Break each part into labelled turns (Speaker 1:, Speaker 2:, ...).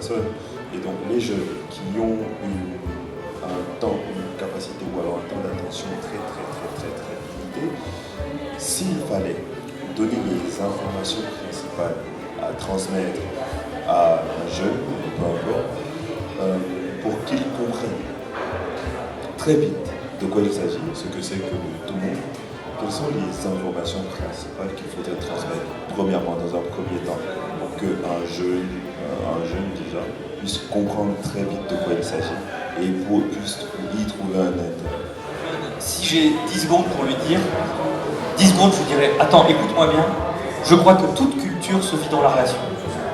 Speaker 1: personnes, et donc les jeunes qui ont un temps, une capacité ou alors un temps d'attention très limité, s'il fallait donner les informations principales à transmettre à un jeune, peu importe, pour qu'il comprenne très vite de quoi il s'agit, ce que c'est que le tout monde, quelles sont les informations principales qu'il faudrait transmettre, premièrement, dans un premier temps, pour qu'un jeune déjà, puisse comprendre très vite de quoi il s'agit et puisse y trouver un intérêt.
Speaker 2: Si j'ai 10 secondes pour lui dire, 10 secondes, je lui dirais, attends, écoute-moi bien, je crois que toute culture se vit dans la relation,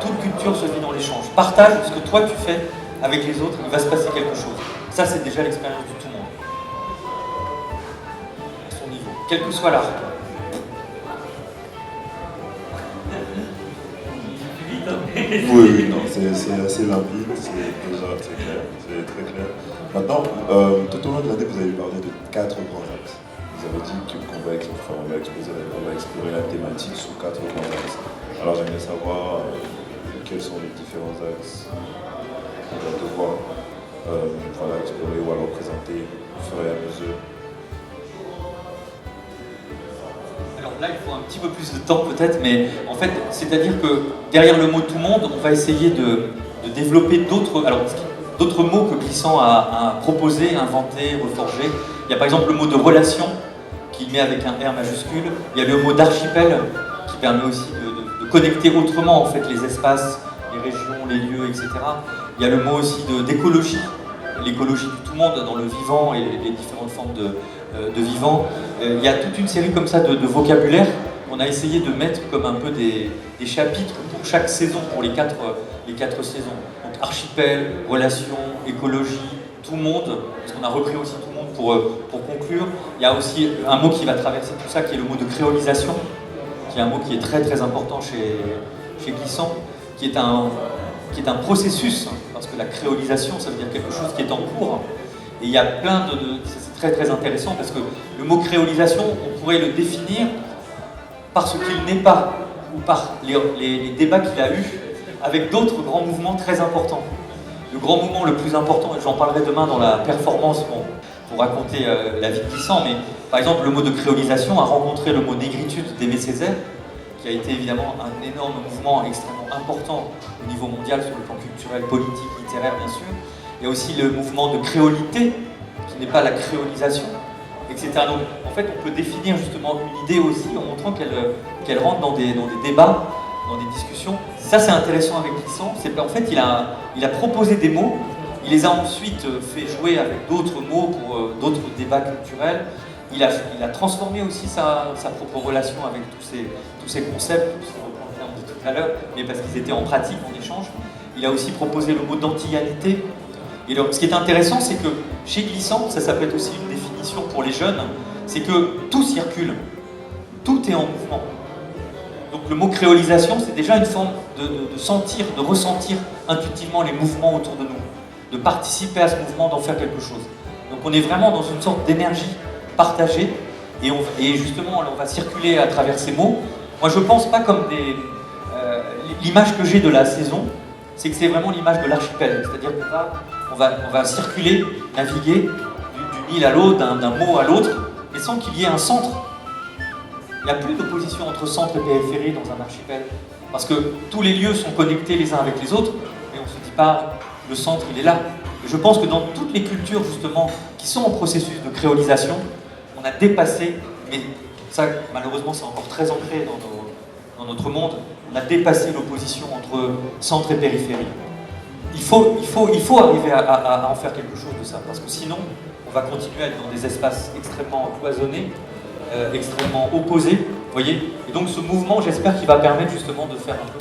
Speaker 2: toute culture se vit dans l'échange. Partage ce que toi tu fais avec les autres, il va se passer quelque chose. Ça, c'est déjà l'expérience du tout monde. À son niveau, quel que soit l'art.
Speaker 1: Oui, non, c'est assez limpide, c'est déjà très clair, c'est très clair. Maintenant, tout au long de l'année, vous avez parlé de 4 grands axes. Vous avez dit qu'on va explorer la thématique sous 4 grands axes. Alors j'aimerais savoir quels sont les différents axes qu'on va devoir explorer ou alors présenter au fur et à mesure.
Speaker 2: Alors là, il faut un petit peu plus de temps peut-être, mais en fait, c'est-à-dire que derrière le mot tout le monde, on va essayer de développer d'autres mots que Glissant a proposé, inventé, reforgé. Il y a par exemple le mot de relation, qu'il met avec un R majuscule. Il y a le mot d'archipel, qui permet aussi de connecter autrement en fait les espaces, les régions, les lieux, etc. Il y a le mot aussi d'écologie, l'écologie du tout le monde dans le vivant et les différentes formes de vivant. Il y a toute une série comme ça de vocabulaire qu'on a essayé de mettre comme un peu des chapitres pour chaque saison, pour les quatre saisons. Donc archipel, relation, écologie, tout le monde, parce qu'on a repris aussi tout le monde pour conclure. Il y a aussi un mot qui va traverser tout ça, qui est le mot de créolisation, qui est un mot qui est très important chez Glissant, qui est un processus, parce que la créolisation, ça veut dire quelque chose qui est en cours. Et il y a plein c'est très intéressant, parce que le mot créolisation, on pourrait le définir par ce qu'il n'est pas, ou par les débats qu'il a eus avec d'autres grands mouvements très importants. Le grand mouvement le plus important, et j'en parlerai demain dans la performance pour raconter la vie de Glissant, mais par exemple le mot de créolisation a rencontré le mot négritude d'Aimé Césaire, qui a été évidemment un énorme mouvement extrêmement important au niveau mondial sur le plan culturel, politique, littéraire bien sûr. Il y a aussi le mouvement de créolité, qui n'est pas la créolisation, etc. Donc en fait on peut définir justement une idée aussi en montrant qu'elle rentre dans des débats, dans des discussions. Ça c'est intéressant avec Glissant, c'est qu'en fait il a proposé des mots, il les a ensuite fait jouer avec d'autres mots pour d'autres débats culturels. Il a transformé aussi sa propre relation avec tous ces concepts, si on reprend le terme de tout à l'heure, mais parce qu'ils étaient en pratique, en échange. Il a aussi proposé le mot d'antillanité. Et donc, ce qui est intéressant, c'est que chez Glissant, ça peut être aussi une définition pour les jeunes, c'est que tout circule, tout est en mouvement. Donc le mot créolisation, c'est déjà une forme de sentir, de ressentir intuitivement les mouvements autour de nous, de participer à ce mouvement, d'en faire quelque chose. Donc on est vraiment dans une sorte d'énergie partagée, et justement on va circuler à travers ces mots. Moi je pense pas comme l'image que j'ai de la saison, c'est que c'est vraiment l'image de l'archipel, c'est-à-dire qu'on va circuler, naviguer d'une île à l'autre, d'un mot à l'autre, mais sans qu'il y ait un centre. Il n'y a plus d'opposition entre centre et périphérie dans un archipel, parce que tous les lieux sont connectés les uns avec les autres, mais on ne se dit pas le centre il est là. Et je pense que dans toutes les cultures justement qui sont en processus de créolisation, on a dépassé, mais ça malheureusement c'est encore très ancré dans notre monde, on a dépassé l'opposition entre centre et périphérie. Il faut arriver à en faire quelque chose de ça, parce que sinon on va continuer à être dans des espaces extrêmement cloisonnés, extrêmement opposés, vous voyez. Et donc ce mouvement, j'espère qu'il va permettre justement de faire un peu